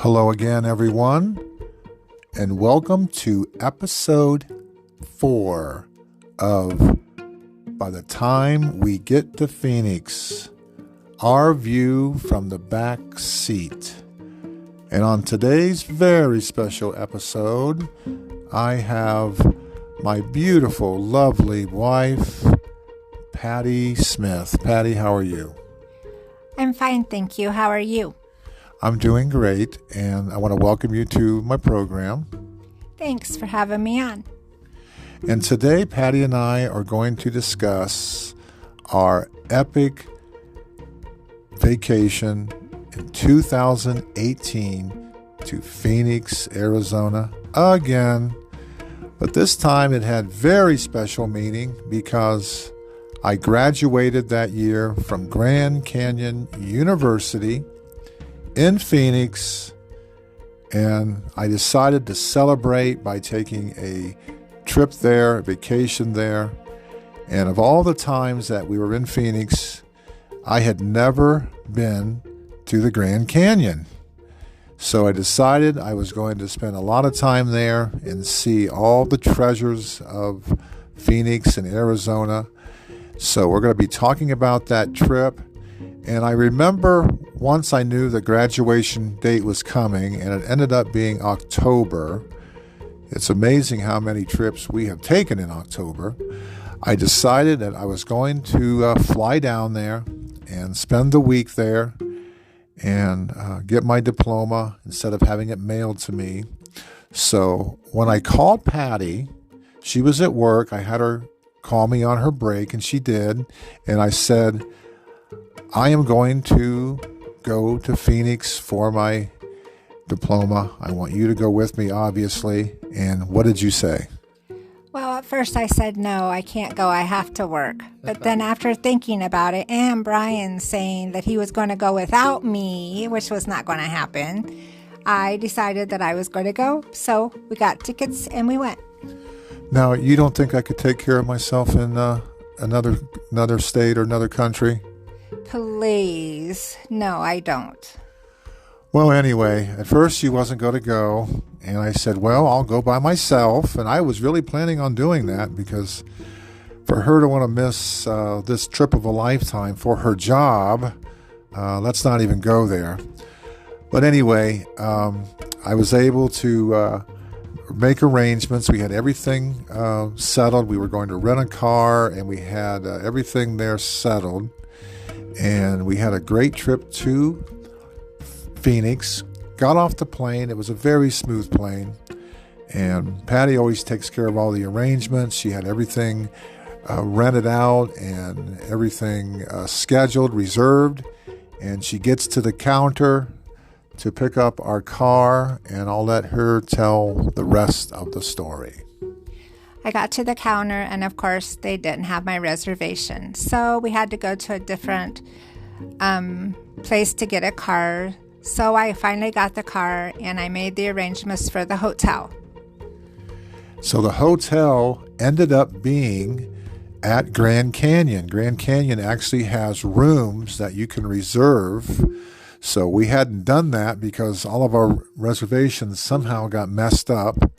Hello again, everyone, and welcome to episode 4 of By the Time We Get to Phoenix, Our View from the Back Seat. And on today's very special episode, I have my beautiful, lovely wife, Patti Smith. Patti, how are you? I'm fine, thank you. How are you? I'm doing great, and I want to welcome you to my program. Thanks for having me on. And today, Patti and I are going to discuss our epic vacation in 2018 to Phoenix, Arizona again. But this time it had very special meaning because I graduated that year from Grand Canyon University in Phoenix, and I decided to celebrate by taking a trip there, a vacation there. And of all the times that we were in Phoenix, I had never been to the Grand Canyon. So I decided I was going to spend a lot of time there and see all the treasures of Phoenix and Arizona. So we're going to be talking about that trip. And I remember once I knew the graduation date was coming, and it ended up being October. It's amazing how many trips we have taken in October. I decided that I was going to fly down there and spend the week there and get my diploma instead of having it mailed to me. So when I called Patti, she was at work. I had her call me on her break, and she did. And I said, I am going to go to Phoenix for my diploma. I want you to go with me, obviously. And what did you say? Well, at first I said, no, I can't go. I have to work. But then after thinking about it and Brian saying that he was going to go without me, which was not going to happen, I decided that I was going to go. So we got tickets and we went. Now, you don't think I could take care of myself in another state or another country? Please. No, I don't. Well, anyway, at first she wasn't going to go, and I said, well, I'll go by myself, and I was really planning on doing that because for her to want to miss this trip of a lifetime for her job, let's not even go there. But anyway, I was able to make arrangements. We had everything settled. We were going to rent a car, and we had everything there settled. And we had a great trip to Phoenix. Got off the plane. It was a very smooth plane. And Patti always takes care of all the arrangements. She had everything rented out and everything scheduled, reserved. And she gets to the counter to pick up our car, and I'll let her tell the rest of the story. I got to the counter, and of course, they didn't have my reservation. So we had to go to a different place to get a car. So I finally got the car, and I made the arrangements for the hotel. So the hotel ended up being at Grand Canyon. Grand Canyon actually has rooms that you can reserve. So we hadn't done that because all of our reservations somehow got messed up.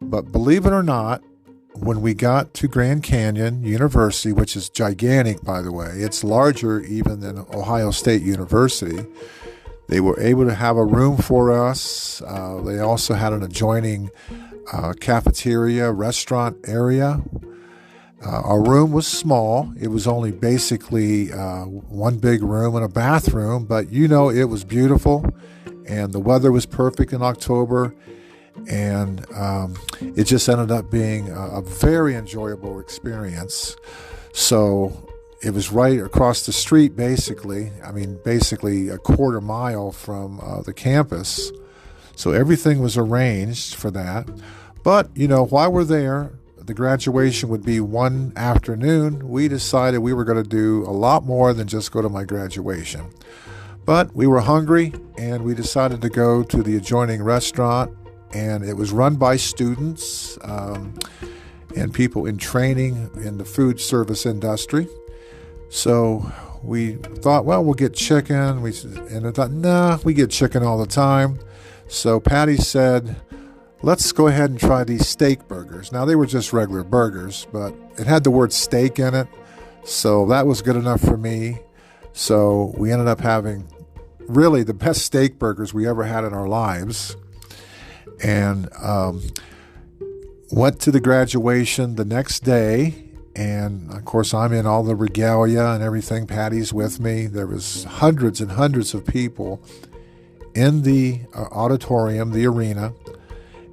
But believe it or not, when we got to Grand Canyon University, which is gigantic, by the way, it's larger even than Ohio State University, they were able to have a room for us. They also had an adjoining cafeteria, restaurant area. Our room was small. It was only basically one big room and a bathroom, but it was beautiful, and the weather was perfect in October. And it just ended up being a very enjoyable experience. So it was right across the street, basically a quarter mile from the campus. So everything was arranged for that. But, while we're there, the graduation would be one afternoon. We decided we were going to do a lot more than just go to my graduation. But we were hungry, and we decided to go to the adjoining restaurant. And it was run by students and people in training in the food service industry. So we thought, well, we'll get chicken. And I thought, nah, we get chicken all the time. So Patti said, let's go ahead and try these steak burgers. Now, they were just regular burgers, but it had the word steak in it, so that was good enough for me. So we ended up having really the best steak burgers we ever had in our lives. And went to the graduation the next day. And, of course, I'm in all the regalia and everything. Patti's with me. There was hundreds and hundreds of people in the auditorium, the arena.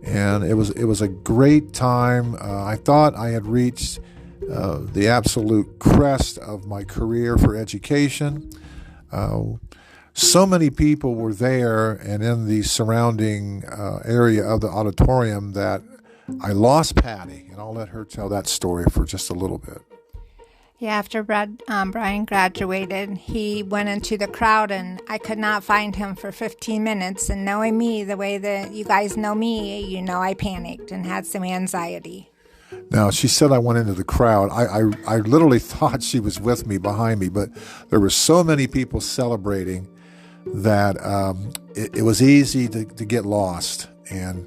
And it was a great time. I thought I had reached the absolute crest of my career for education. So many people were there and in the surrounding area of the auditorium that I lost Patti, and I'll let her tell that story for just a little bit. Yeah, after Brian graduated, he went into the crowd, and I could not find him for 15 minutes. And knowing me the way that you guys know me, I panicked and had some anxiety. Now, she said I went into the crowd. I literally thought she was with me, behind me, but there were so many people celebrating that it was easy to get lost. And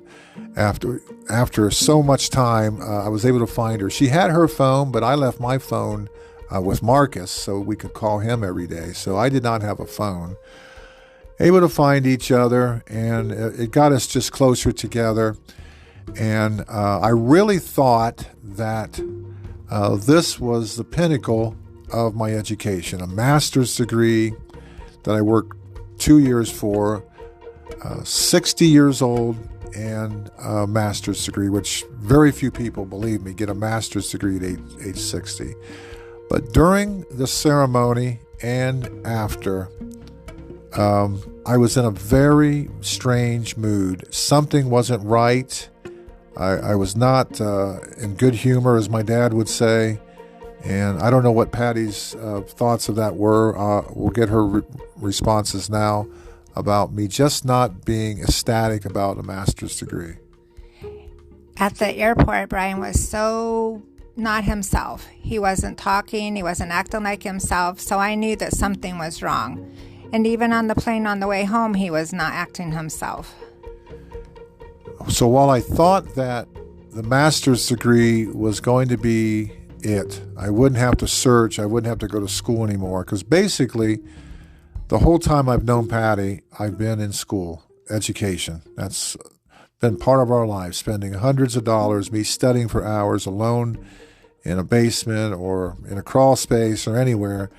after so much time, I was able to find her. She had her phone, but I left my phone with Marcus so we could call him every day. So I did not have a phone. Able to find each other, and it got us just closer together. And I really thought that this was the pinnacle of my education, a master's degree that I worked 2 years for, 60 years old, and a master's degree, which very few people, believe me, get a master's degree at age 60. But during the ceremony and after, I was in a very strange mood. Something wasn't right. I was not in good humor, as my dad would say. And I don't know what Patti's thoughts of that were. We'll get her responses now about me just not being ecstatic about a master's degree. At the airport, Brian was so not himself. He wasn't talking. He wasn't acting like himself. So I knew that something was wrong. And even on the plane on the way home, he was not acting himself. So while I thought that the master's degree was going to be it, I wouldn't have to search, I wouldn't have to go to school anymore, because basically the whole time I've known Patti, I've been in school, education. That's been part of our lives, spending hundreds of dollars, me studying for hours alone in a basement or in a crawl space or anywhere,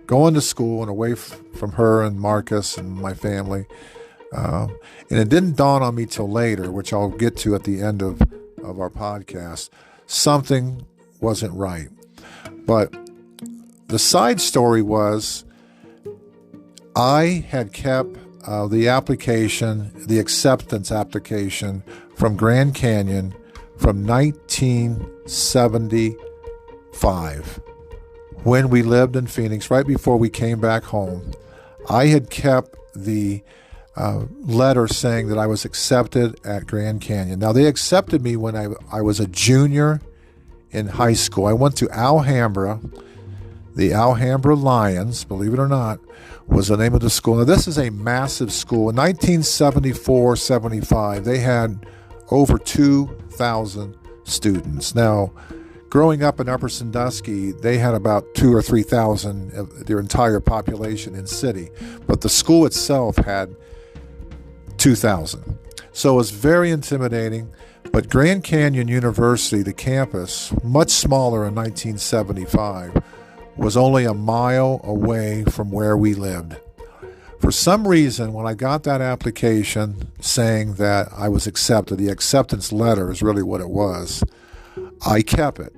going to school and away from her and Marcus and my family. And it didn't dawn on me till later, which I'll get to at the end of our podcast. Something wasn't right. But the side story was I had kept the application, the acceptance application from Grand Canyon from 1975 when we lived in Phoenix, right before we came back home. I had kept the letter saying that I was accepted at Grand Canyon. Now, they accepted me when I was a junior in high school. I went to Alhambra. The Alhambra Lions, believe it or not, was the name of the school. Now, this is a massive school. In 1974-75, they had over 2,000 students. Now, growing up in Upper Sandusky, they had about 2,000 or 3,000 of their entire population in city. But the school itself had 2,000. So it was very intimidating. But Grand Canyon University, the campus, much smaller in 1975, was only a mile away from where we lived. For some reason, when I got that application saying that I was accepted, the acceptance letter is really what it was, I kept it.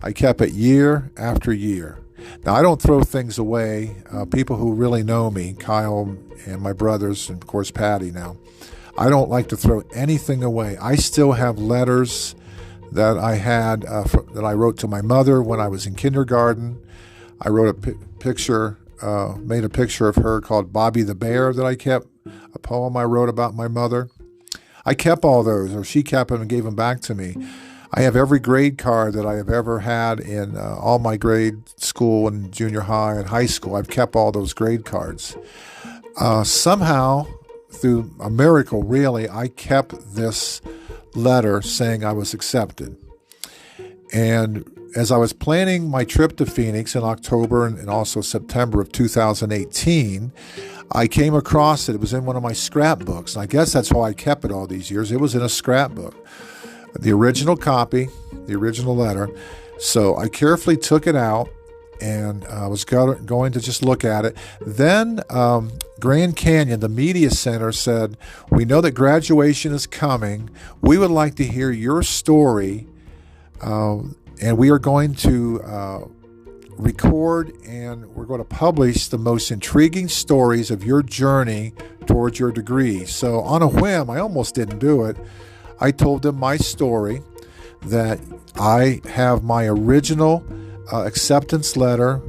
I kept it year after year. Now, I don't throw things away. People who really know me, Kyle and my brothers, and of course Patti now, I don't like to throw anything away. I still have letters that I had that I wrote to my mother when I was in kindergarten. I wrote a picture, made a picture of her called Bobby the Bear that I kept, a poem I wrote about my mother. I kept all those, or she kept them and gave them back to me. I have every grade card that I have ever had in all my grade school and junior high and high school. I've kept all those grade cards. Somehow, through a miracle, really, I kept this letter saying I was accepted. And as I was planning my trip to Phoenix in October and also September of 2018, I came across it. It was in one of my scrapbooks. And I guess that's how I kept it all these years. It was in a scrapbook. The original copy, the original letter. So I carefully took it out and I was going to just look at it. Then Grand Canyon, the media center, said, "We know that graduation is coming. We would like to hear your story, and we are going to record and we're going to publish the most intriguing stories of your journey towards your degree." So on a whim, I almost didn't do it. I told them my story, that I have my original acceptance letter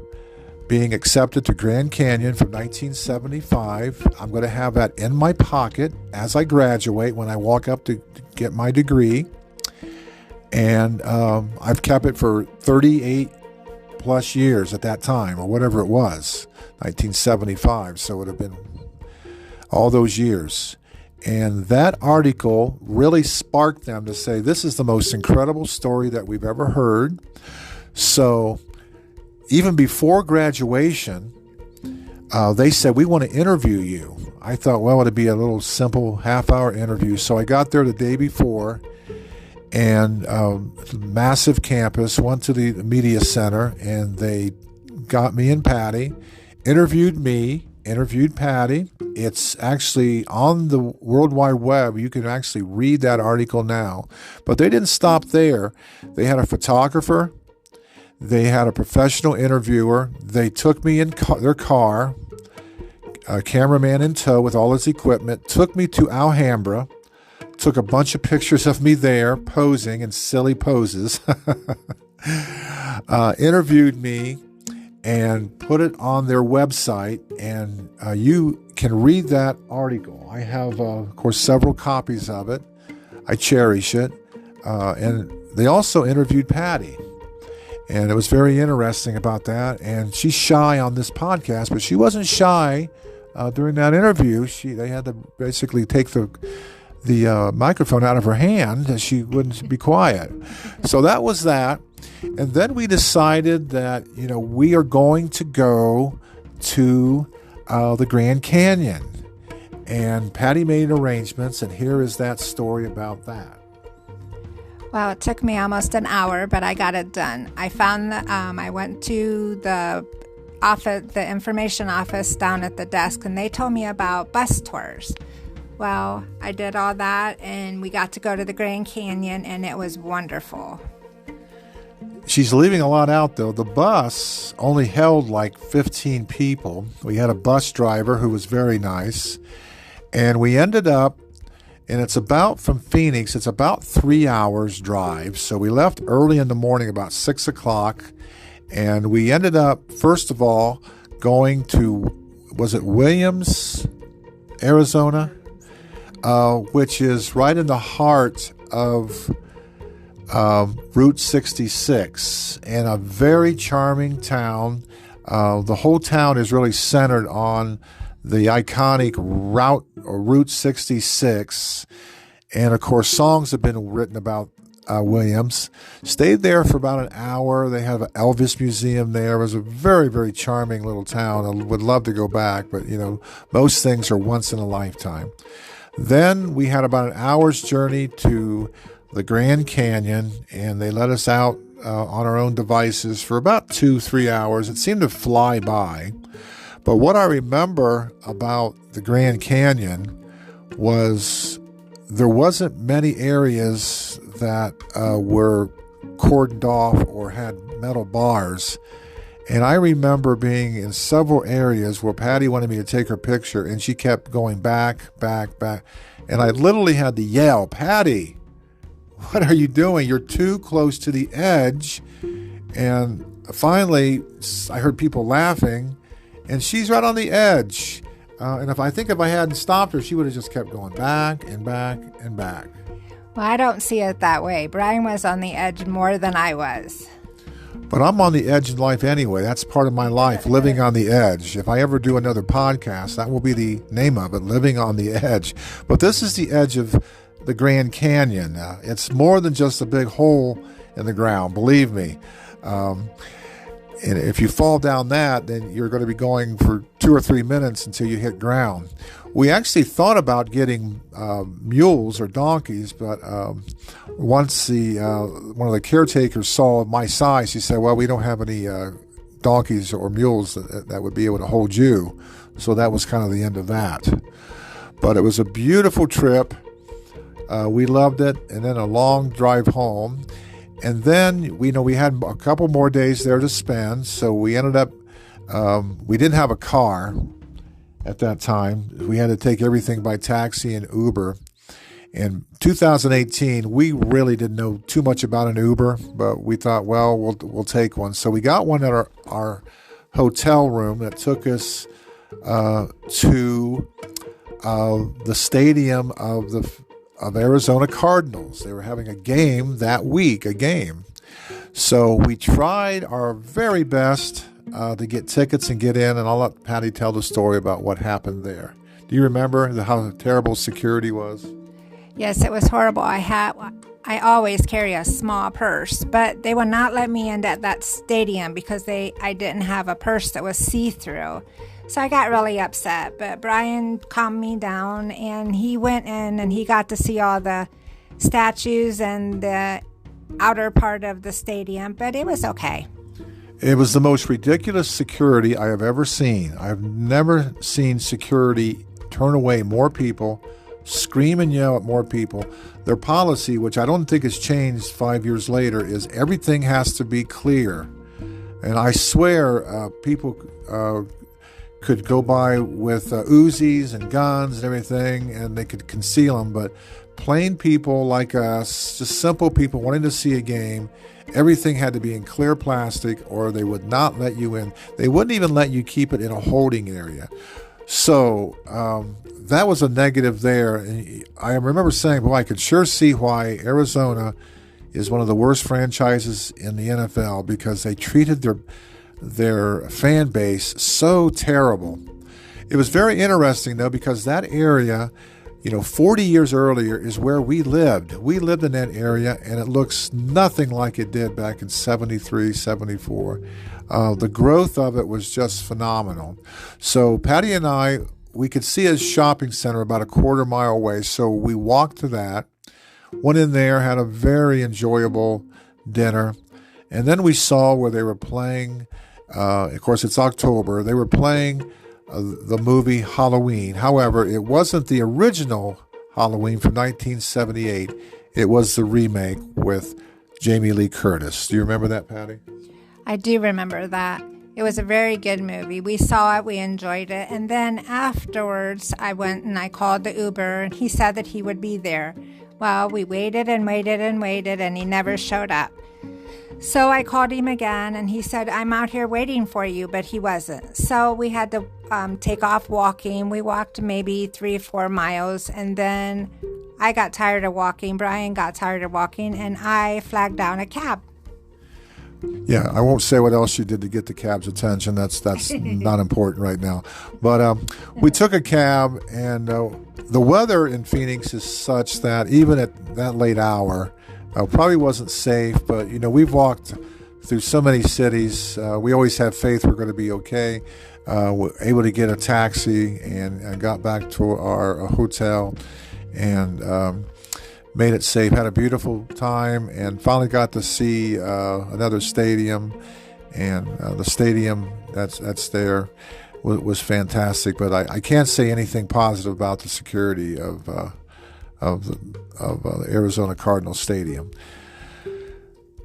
being accepted to Grand Canyon from 1975. I'm going to have that in my pocket as I graduate when I walk up to get my degree. And I've kept it for 38 plus years at that time, or whatever it was, 1975. So it would have been all those years. And that article really sparked them to say, this is the most incredible story that we've ever heard. So even before graduation, they said, we want to interview you. I thought, well, it'd be a little simple half-hour interview. So I got there the day before, and massive campus, went to the media center, and they got me and Patti, interviewed Patti. It's actually on the World Wide Web. You can actually read that article now. But they didn't stop there. They had a photographer. They had a professional interviewer. They took me in their car, a cameraman in tow with all his equipment, took me to Alhambra, took a bunch of pictures of me there posing in silly poses, interviewed me, and put it on their website, and you can read that article. I have, of course, several copies of it. I cherish it. And they also interviewed Patti, and it was very interesting about that. And she's shy on this podcast, but she wasn't shy during that interview. They had to basically take the microphone out of her hand, and she wouldn't be quiet. So that was that. And then we decided that, we are going to go to the Grand Canyon. And Patti made arrangements, and here is that story about that. Well, it took me almost an hour, but I got it done. I found that I went to the information office down at the desk, and they told me about bus tours. Well, I did all that, and we got to go to the Grand Canyon, and it was wonderful. She's leaving a lot out, though. The bus only held like 15 people. We had a bus driver who was very nice. And we ended up, and from Phoenix, it's about 3 hours drive. So we left early in the morning, about 6 o'clock. And we ended up, first of all, going to, was it Williams, Arizona? Which is right in the heart of Route 66, and a very charming town. The whole town is really centered on the iconic Route 66, and of course songs have been written about Williams. Stayed there for about an hour. They have an Elvis museum there. It was a very, very charming little town. I would love to go back, but most things are once in a lifetime. Then we had about an hour's journey to the Grand Canyon, and they let us out on our own devices for about 2-3 hours. It seemed to fly by. But what I remember about the Grand Canyon was there wasn't many areas that were cordoned off or had metal bars. And I remember being in several areas where Patti wanted me to take her picture, and she kept going back. And I literally had to yell, "Patti, what are you doing? You're too close to the edge." And finally, I heard people laughing, and she's right on the edge. And if I hadn't stopped her, she would have just kept going back and back and back. Well, I don't see it that way. Brian was on the edge more than I was. But I'm on the edge in life anyway. That's part of my life, living on the edge. If I ever do another podcast, that will be the name of it, Living on the Edge. But this is the edge of the Grand Canyon. It's more than just a big hole in the ground, believe me. And if you fall down that, then you're going to be going for 2 or 3 minutes until you hit ground. We actually thought about getting mules or donkeys, but once one of the caretakers saw my size, he said, well, we don't have any donkeys or mules that would be able to hold you. So that was kind of the end of that. But it was a beautiful trip. We loved it. And then a long drive home. And then we had a couple more days there to spend. So we ended up, we didn't have a car at that time. We had to take everything by taxi and Uber. In 2018, we really didn't know too much about an Uber, but we thought, well, we'll take one. So we got one at our hotel room that took us to the stadium of Arizona Cardinals. They were having a game that week, So we tried our very best to get tickets and get in, and I'll let Patti tell the story about what happened there. Do you remember how terrible security was? Yes, it was horrible. I always carry a small purse, but they would not let me in at that stadium because I didn't have a purse that was see-through. So I got really upset, but Brian calmed me down, and he went in and he got to see all the statues and the outer part of the stadium, but it was okay. It was the most ridiculous security I have ever seen. I've never seen security turn away more people, scream and yell at more people. Their policy, which I don't think has changed 5 years later, is everything has to be clear. And I swear people could go by with Uzis and guns and everything, and they could conceal them. But plain people like us, just simple people wanting to see a game, everything had to be in clear plastic or they would not let you in. They wouldn't even let you keep it in a holding area. So that was a negative there. And I remember saying, well, I could sure see why Arizona is one of the worst franchises in the NFL, because they treated their fan base so terrible. It was very interesting, though, because that area, 40 years earlier is where we lived. We lived in that area, and it looks nothing like it did back in 73, 74. The growth of it was just phenomenal. So Patti and I, we could see a shopping center about a quarter mile away, so we walked to that, went in there, had a very enjoyable dinner, and then we saw where they were playing. Of course, it's October. They were playing the movie Halloween. However, it wasn't the original Halloween from 1978. It was the remake with Jamie Lee Curtis. Do you remember that, Patti? I do remember that. It was a very good movie. We saw it, we enjoyed it, and then afterwards I went and I called the Uber, and he said that he would be there. Well, we waited and waited and waited, and he never showed up. So I called him again, and he said, I'm out here waiting for you, but he wasn't. So we had to take off walking. We walked maybe 3 or 4 miles, and then I got tired of walking. Brian got tired of walking, and I flagged down a cab. Yeah, I won't say what else you did to get the cab's attention. That's not important right now. But we took a cab, and the weather in Phoenix is such that even at that late hour, probably wasn't safe. But, we've walked through so many cities. We always have faith we're going to be okay. We're able to get a taxi and got back to our hotel and made it safe, had a beautiful time, and finally got to see another stadium. And the stadium that's there was fantastic. But I can't say anything positive about the security of the Arizona Cardinals Stadium.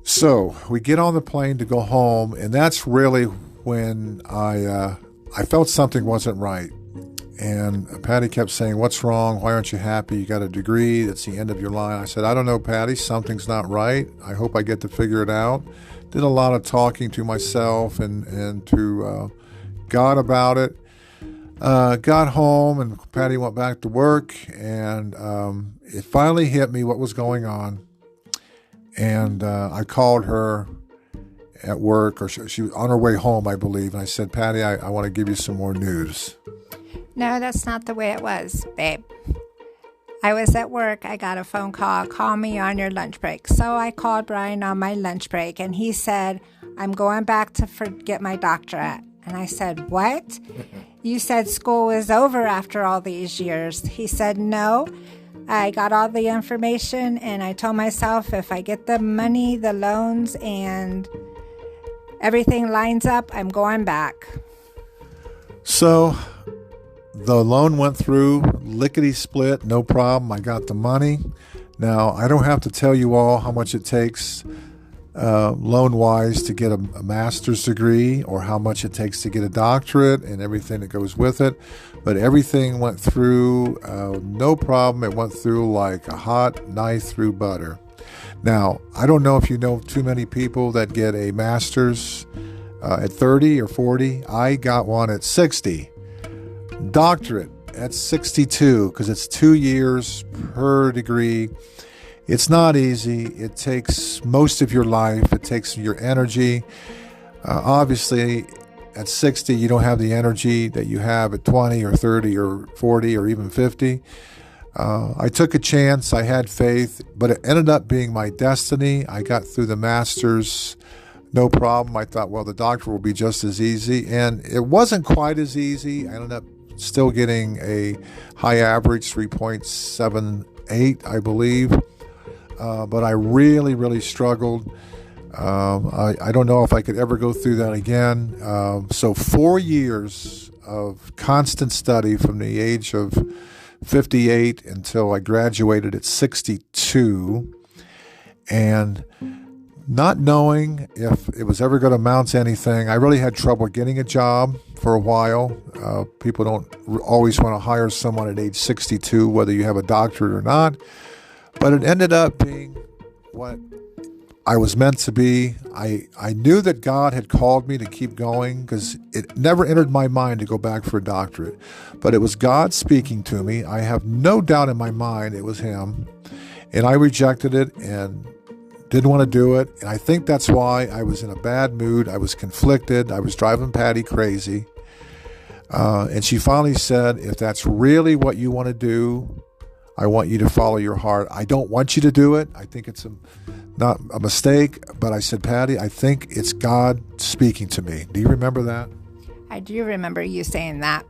So we get on the plane to go home, and that's really when I felt something wasn't right. And Patti kept saying, what's wrong? Why aren't you happy? You got a degree. That's the end of your line. I said, I don't know, Patti. Something's not right. I hope I get to figure it out. Did a lot of talking to myself and to God about it. Got home, and Patti went back to work, and it finally hit me what was going on. And I called her, at work, or she was on her way home, I believe. And I said, Patti, I want to give you some more news. No, that's not the way it was, babe. I was at work. I got a phone call. Call me on your lunch break. So I called Brian on my lunch break, and he said, I'm going back to get my doctorate. And I said, what? You said school was over after all these years. He said, no. I got all the information, and I told myself if I get the money, the loans, and everything lines up, I'm going back. So the loan went through, lickety-split, no problem. I got the money. Now, I don't have to tell you all how much it takes loan-wise to get a master's degree, or how much it takes to get a doctorate and everything that goes with it. But everything went through no problem. It went through like a hot knife through butter. Now, I don't know if you know too many people that get a master's at 30 or 40. I got one at 60. Doctorate at 62, because it's 2 years per degree. It's not easy. It takes most of your life. It takes your energy. Obviously, at 60, you don't have the energy that you have at 20 or 30 or 40 or even 50. I took a chance. I had faith, but it ended up being my destiny. I got through the master's, no problem. I thought, well, the doctor will be just as easy. And it wasn't quite as easy. I ended up still getting a high average, 3.78, I believe. But I really, really struggled. I don't know if I could ever go through that again. So 4 years of constant study from the age of 58 until I graduated at 62. And not knowing if it was ever going to amount to anything. I really had trouble getting a job for a while. People don't always want to hire someone at age 62, whether you have a doctorate or not. But it ended up being what I was meant to be. I knew that God had called me to keep going, because it never entered my mind to go back for a doctorate. But it was God speaking to me. I have no doubt in my mind it was Him. And I rejected it and didn't want to do it. And I think that's why I was in a bad mood. I was conflicted. I was driving Patti crazy. And she finally said, if that's really what you want to do, I want you to follow your heart. I don't want you to do it. I think it's not a mistake. But I said, Patti, I think it's God speaking to me. Do you remember that? I do remember you saying that.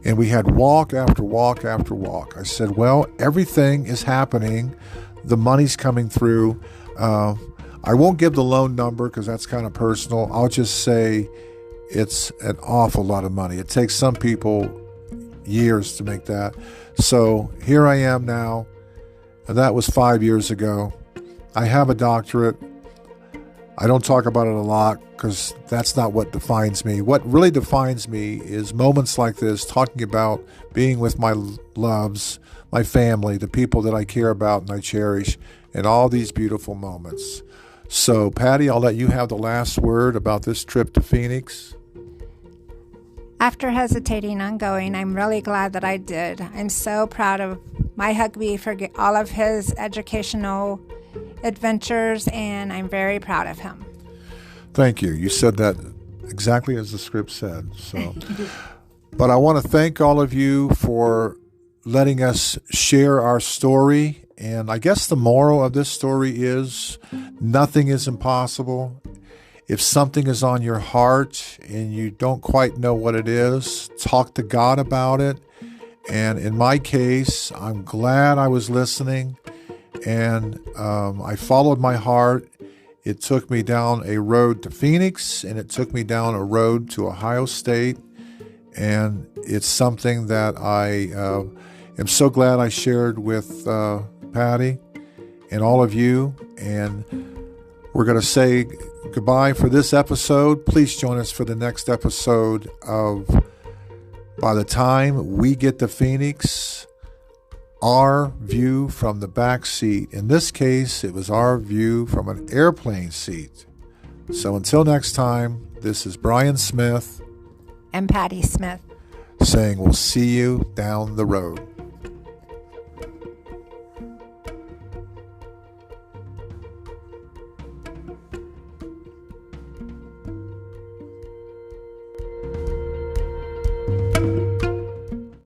And we had walk after walk after walk. I said, well, everything is happening. The money's coming through. I won't give the loan number because that's kind of personal. I'll just say it's an awful lot of money. It takes some people years to make that. So here I am now. That was 5 years ago. I have a doctorate. I don't talk about it a lot because that's not what defines me. What really defines me is moments like this, talking about being with my loves, my family, the people that I care about and I cherish, and all these beautiful moments. So, Patti, I'll let you have the last word about this trip to Phoenix. After hesitating on going, I'm really glad that I did. I'm so proud of my hubby for all of his educational adventures, and I'm very proud of him. Thank you. You said that exactly as the script said. So, but I want to thank all of you for letting us share our story. And I guess the moral of this story is nothing is impossible. If something is on your heart and you don't quite know what it is, talk to God about it. And in my case, I'm glad I was listening, and I followed my heart. It took me down a road to Phoenix, and it took me down a road to Ohio State. And it's something that I am so glad I shared with Patti and all of you. And we're going to say goodbye for this episode. Please join us for the next episode of By the Time We Get to Phoenix, Our View from the Back Seat. In this case, it was our view from an airplane seat. So until next time, this is Brian Smith and Patti Smith saying we'll see you down the road.